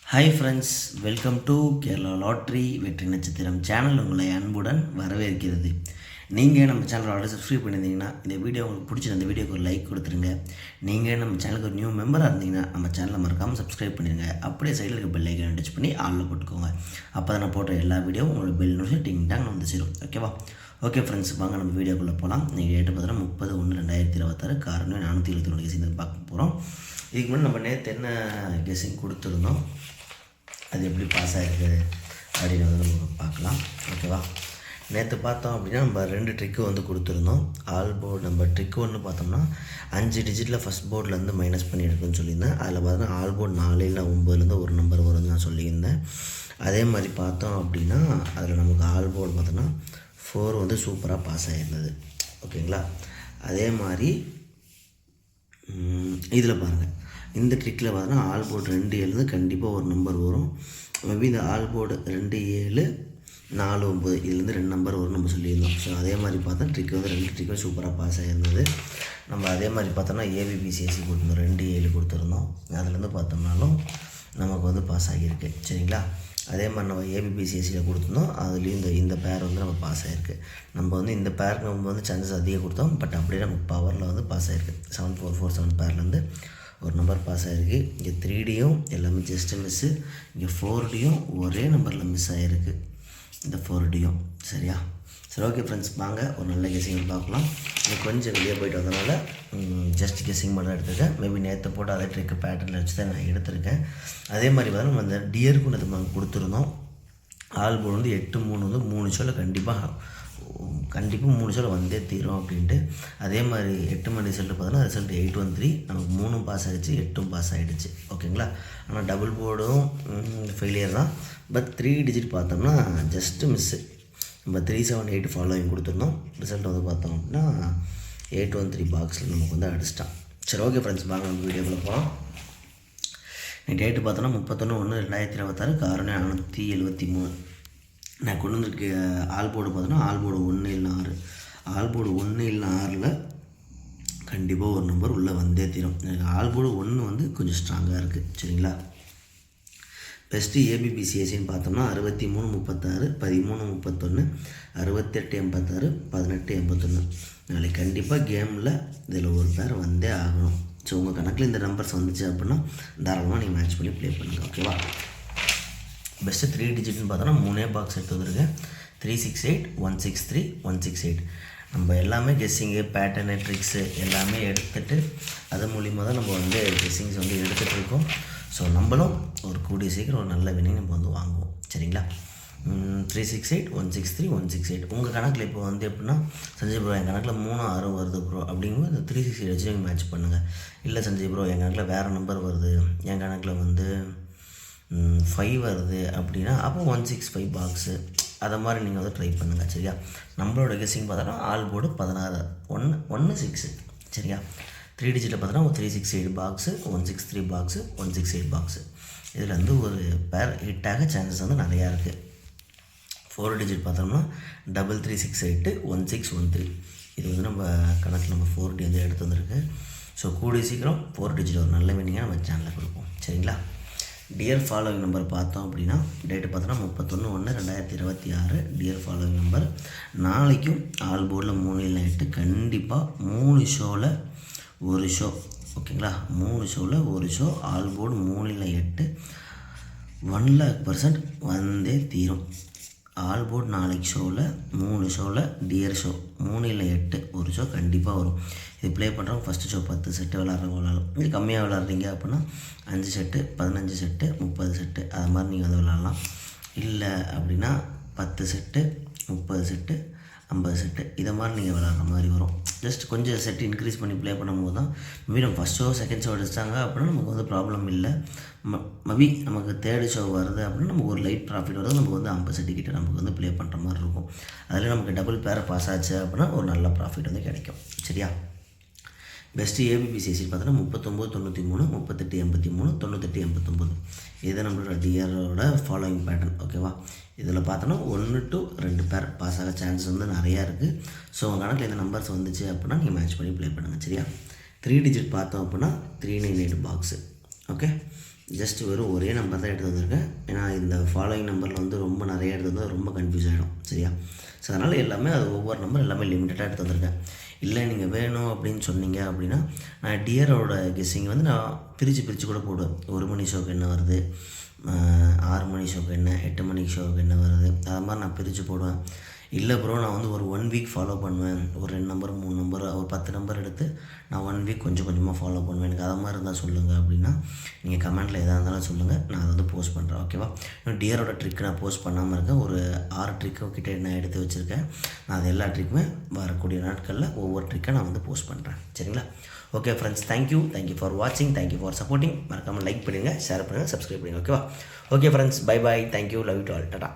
Hi friends, welcome to Kerala lottery வெற்றி நட்சத்திரம் channel உங்களை அன்புடன் வரவேற்கிறது. நீங்கள் நம்ம சேனல் ஆல்ரெடி சப்ஸ்கிரைப் பண்ணியிருந்தீங்கன்னா இந்த வீடியோ உங்களுக்கு பிடிச்சிருந்த இந்த வீடியோக்கு ஒரு லைக் கொடுத்துருங்க. நீங்கள் நம்ம சேனலுக்கு ஒரு நியூ மெம்பராக இருந்தீங்கன்னா நம்ம சேனலை மறக்காமல் சப்ஸ்கிரைப் பண்ணிடுங்க. அப்படியே சைடில் இருக்க பெல் ஐக்கான் டச் பண்ணி ஆளில் போட்டுக்கோங்க. அப்போ தான் நான் போட்ட எல்லா வீடியோவும் உங்களுக்கு பெல் நோட்டிஃபிகேஷன் டிங் டாங் வந்து சேரும். ஓகேவா? ஓகே ஃப்ரெண்ட்ஸ், வாங்க நம்ம வீடியோக்குள்ளே போகலாம். நீங்கள் டேட்டு பார்த்தீங்கன்னா 30/1/2026 காரணம் 471 கெஸிங் பார்க்க போகிறோம். இதுக்கு முன்னாடி நம்ம நேற்று என்ன கெஸிங் கொடுத்துருந்தோம், அது எப்படி பாஸ் ஆகிருக்கு அப்படின்னு வந்து நம்ம பார்க்கலாம். ஓகேவா? நேற்று பார்த்தோம் அப்படின்னா நம்ம 2 ட்ரிக்கு வந்து கொடுத்துருந்தோம். ஆல் போர்டு நம்ம ட்ரிக்கு ஒன்று பார்த்தோம்னா 5 டிஜிட்டில் ஃபஸ்ட் போர்ட்லேருந்து மைனஸ் பண்ணி எடுக்குன்னு சொல்லியிருந்தேன். அதில் பார்த்தோன்னா ஆல் போர்டு 4 இல்லை 9லேருந்து ஒரு நம்பர் வரும்னு நான் சொல்லியிருந்தேன். அதே மாதிரி பார்த்தோம் அப்படின்னா அதில் நமக்கு ஆல் போர்டு பார்த்தோன்னா 4 வந்து சூப்பராக பாஸ் ஆகிருந்தது. ஓகேங்களா? அதே மாதிரி இதில் பாருங்கள், இந்த ட்ரிக்கில் பார்த்தோன்னா ஆல் போர்டு 2 7 கண்டிப்பாக ஒரு நம்பர் வரும். மேபி இந்த ஆல் போர்டு 2 7 4 9 இதுலேருந்து 2 நம்பர் வரும் நம்ம சொல்லியிருந்தோம். ஸோ அதே மாதிரி பார்த்தா ட்ரிக் வந்து 2 ட்ரிக்கும் சூப்பராக பாஸ் ஆகிருந்தது. நம்ம அதே மாதிரி பார்த்தோம்னா ஏபிபிசிஎஸ்சி கொடுத்துருந்தோம், 2 7 கொடுத்துருந்தோம். அதுலேருந்து பார்த்தோம்னாலும் நமக்கு வந்து பாஸ் ஆகியிருக்கு. சரிங்களா? அதே மாதிரி நம்ம ஏபிபிசிஎஸ்சியில் கொடுத்துருந்தோம், அதுலேயும் இந்த பேர் வந்து நம்ம பாஸ் ஆகிருக்கு. நம்ம வந்து இந்த பேருக்கு நம்ம வந்து சான்சஸ் அதிகம் கொடுத்தோம், பட் அப்படியே நமக்கு பவரில் வந்து பாஸ் ஆகிருக்கு. 7447 பேர்லேருந்து ஒரு நம்பர் பாஸ் ஆகிருக்கு. இங்கே 3Dயும் எல்லாமே ஜஸ்ட்டு மிஸ்ஸு. இங்கே 4Dயும் ஒரே நம்பரில் மிஸ் ஆகிருக்கு, இந்த 4Dயும். சரியா? சரி, ஓகே ஃப்ரெண்ட்ஸ், வாங்க ஒரு நல்ல கெஸிங் பார்க்கலாம். இது கொஞ்சம் வெளியே போய்ட்டு வந்தனால ஜஸ்ட் கெஸிங் மட்டும் தான் எடுத்திருக்கேன். மேபி நேற்று போட்டு அதே ட்ரிக்கு பேட்டர்னில் வச்சு தான் நான் எடுத்திருக்கேன். அதே மாதிரி வந்து நம்ம அந்த டியருக்கு நம்ம கொடுத்துருந்தோம். ஆல் போர்டு வந்து 8 3 வந்து 3 ஷோவில் கண்டிப்பாக 3 ஷோவில் வந்தே தீரும் அப்படின்ட்டு. அதே மாதிரி 8 மணி ரிசல்ட்டு பார்த்தோன்னா ரிசல்ட் 813 நமக்கு 3 பாஸ் ஆகிடுச்சு, 8 பாஸ் ஆகிடுச்சு. ஓகேங்களா? ஆனால் டபுள் போர்டும் ஃபெயிலியர் தான். பட் 3 டிஜிட் பார்த்தோம்னா ஜஸ்ட்டு மிஸ்ஸு. நம்ம 378 ஃபாலோவிங் கொடுத்துருந்தோம். ரிசல்ட் வந்து பார்த்தோம் அப்படின்னா 813 பாக்ஸில் நமக்கு வந்து அடிச்சிட்டான். சரி, ஓகே ஃப்ரெண்ட்ஸ், வாங்க நம்ம வீடியோக்குள்ளே போகலாம். டேட்டு பார்த்தோன்னா 31/1/2026 காரணம் 473. நான் கொண்டு வந்திருக்க ஆல் போர்டு பார்த்தோன்னா ஆல் போர்டு 1 இல்லை 6. ஆல் போர்டு 1 இல்லை 6ல் கண்டிப்பாக ஒரு நம்பர் உள்ளே வந்தே தீரும். எனக்கு ஆல் போர்டு 1 வந்து கொஞ்சம் ஸ்ட்ராங்காக இருக்குது. சரிங்களா? பெஸ்ட்டு ஏபிபிசிஎஸ்சின்னு பார்த்தோம்னா 63 36 13 31 68 86 18 81. நாளைக்கு கண்டிப்பாக கேமில் இதில் ஒரு பேர் வந்தே ஆகணும். ஸோ உங்கள் கணக்கில் இந்த நம்பர்ஸ் வந்துச்சு அப்படின்னா தாராளமாக நீங்கள் மேட்ச் பண்ணி ப்ளே பண்ணுங்கள். ஓகேவா? பெஸ்ட்டு 3 டிஜிட்னு பார்த்தோன்னா 3 பாக்ஸ் எடுத்து வந்துருக்கேன். 368 163 168. நம்ம எல்லாமே கெஸ்ஸிங்கு பேட்டர்னு ட்ரிக்ஸு எல்லாமே எடுத்துகிட்டு அது மூலிமா தான் நம்ம வந்து கெஸ்ஸிங்ஸ் வந்து எடுத்துகிட்டு இருக்கோம். ஸோ நம்மளும் ஒரு கூடிய சீக்கிரம் ஒரு நல்ல வினிங் நம்ம வந்து வாங்குவோம். சரிங்களா? 368 163 168. உங்கள் கணக்கில் இப்போ வந்து எப்படின்னா சஞ்சய் ப்ரோ என் கணக்கில் 3 6 வருது ப்ரோ அப்படிங்கும்போது இந்த 368 வச்சு நீங்கள் மேட்ச் பண்ணுங்கள். இல்லை சஞ்சய் ப்ரோ என் கணக்கில் வேறு நம்பர் வருது, என் கணக்கில் வந்து 5 வருது அப்படின்னா அப்போ 165 பாக்ஸு அதை மாதிரி நீங்கள் வந்து ட்ரை பண்ணுங்கள். சரியா? நம்மளோட கெஸ்ஸிங் பார்த்தோன்னா ஆல் போர்டு 16 1 6. சரியா? 3 டிஜிட்டில் பார்த்தோன்னா 368 பாக்ஸு 163 பாக்ஸு 168 பாக்ஸு. இதில் வந்து ஒரு பேர் ஹிட்டாக சான்சஸ் வந்து நிறையா இருக்குது. 4 டிஜிட் பார்த்தோம்னா 3368 1613. இது வந்து நம்ம கணக்கில் நம்ம 4D வந்து எடுத்து வந்திருக்கு. ஸோ கூடிய சீக்கிரம் 4 டிஜிட் ஒரு நல்ல வினிங்காக நம்ம சேனலில் கொடுப்போம். சரிங்களா? டியர் ஃபாலோவிங் நம்பர் பார்த்தோம் அப்படின்னா டேட்டு பார்த்தோன்னா 31/1/2026 டியர் ஃபாலோவிங் நம்பர். நாளைக்கும் ஆல் போர்டில் 3 இல்லை 8 கண்டிப்பாக 3 ஷோவில் ஒரு ஷோ. ஓகேங்களா? 3 ஷோவில் ஒரு ஷோ ஆல் போர்டு 3 இல்லை 8 100% வந்தே தீரும். ஆல் போர்டு நாளைக்கு ஷோவில் 3 ஷோவில் டியர் ஷோ 3 இல்லை 8 ஒரு ஷோ கண்டிப்பாக வரும். இது ப்ளே பண்ணுறவங்க ஃபஸ்ட்டு ஷோ 10 செட்டு விளாட்றவங்க விளாட்லாம். இது கம்மியாக விளாட்றீங்க அப்படின்னா 5 செட்டு 15 செட்டு 30 செட்டு அது மாதிரி நீங்கள் வந்து விளாட்லாம். இல்லை அப்படின்னா 10 செட்டு 30 செட்டு 50 செட்டு இதை மாதிரி நீங்கள் விளாட்ற மாதிரி வரும். ஜஸ்ட் கொஞ்சம் செட் இன்க்ரீஸ் பண்ணி ப்ளே பண்ணும்போது தான் மேபி நம்ம ஃபஸ்ட் ஷோ செகண்ட் ஷோ அடிச்சிட்டாங்க அப்படின்னா நமக்கு வந்து ப்ராப்ளம் இல்லை. மேபி நமக்கு தேர்டு ஷோ வருது அப்படின்னா நமக்கு ஒரு லைட் ப்ராஃபிட் வருது, நமக்கு வந்து 50 செட்டு கிட்ட நமக்கு வந்து ப்ளே பண்ணுற மாதிரி இருக்கும். அதில் நமக்கு டபுள் பேரை பாஸ் ஆச்சு அப்படின்னா ஒரு நல்ல ப்ராஃபிட் வந்து கிடைக்கும். சரியா? பெஸ்ட்டு ஏபிபிசிஎஸ்சி பார்த்தோன்னா 39 93 38 83 98 89. இது நம்மளோட டிஆரோட ஃபாலோயிங் பேட்டர்ன். ஓகேவா? இதில் பார்த்தோன்னா 1 to 2 பேர் பாஸ் ஆக சான்ஸ் வந்து நிறையா இருக்குது. ஸோ உங்கள் கணக்கில் இந்த நம்பர்ஸ் வந்துச்சு அப்படின்னா நீங்கள் மேட்ச் பண்ணி ப்ளே பண்ணுங்கள். சரியா? 3 டிஜிட் பார்த்தோம் அப்படின்னா 398 பாக்ஸு. ஓகே? ஜஸ்ட் வெறும் ஒரே நம்பர் தான் எடுத்து வந்திருக்கேன். ஏன்னா இந்த ஃபாலோயிங் நம்பரில் வந்து ரொம்ப நிறைய எடுத்து வந்தால் ரொம்ப கன்ஃபியூஸ் ஆகிடும். சரியா? ஸோ அதனால் எல்லாமே அது ஒவ்வொரு நம்பர் எல்லாமே லிமிட்டடாக எடுத்து வந்திருக்கேன். இல்லை நீங்கள் வேணும் அப்படின்னு சொன்னீங்க அப்படின்னா நான் டியரோட கெஸ்ஸிங் வந்து நான் பிரித்து கூட போடுவேன். 1 மணி ஷோக்கு என்ன வருது, 6 மணி ஷோக்கு என்ன, 8 மணிக்கு ஷோக்கு என்ன வருது, அது மாதிரி நான் பிரித்து போடுவேன். இல்லை ப்ரோ நான் வந்து ஒரு 1 வீக் ஃபாலோ பண்ணுவேன், ஒரு 2 நம்பர் 3 நம்பர் ஒரு 10 நம்பர் எடுத்து நான் 1 வீக் கொஞ்சம் கொஞ்சமாக ஃபாலோ பண்ணுவேன், எனக்கு அதை மாதிரி இருந்தால் சொல்லுங்கள் அப்படின்னா நீங்கள் கமெண்ட்டில் எதாக இருந்தாலும் சொல்லுங்கள், நான் அதை வந்து போஸ்ட் பண்ணுறேன். ஓகேவா? இன்னும் டியரோட ட்ரிக் நான் போஸ்ட் பண்ணாமல் இருக்கேன். ஒரு 6 ட்ரிக்கு கிட்டே நான் எடுத்து வச்சுருக்கேன். நான் அது எல்லா ட்ரிக்குமே வரக்கூடிய நாட்களில் ஒவ்வொரு ட்ரிக்கை நான் வந்து போஸ்ட் பண்ணுறேன். சரிங்களா? ஓகே ஃப்ரெண்ட்ஸ், தேங்க்யூ ஃபார் வாட்சிங், தேங்க்யூ ஃபார் சப்போர்ட்டிங். மறக்காமல் லைக் பண்ணுங்கள், ஷேர் பண்ணுங்கள், சப்ஸ்கிரைப் பண்ணுங்கள். ஓகேவா? Okay friends, bye bye, thank you, love you to all, Tata.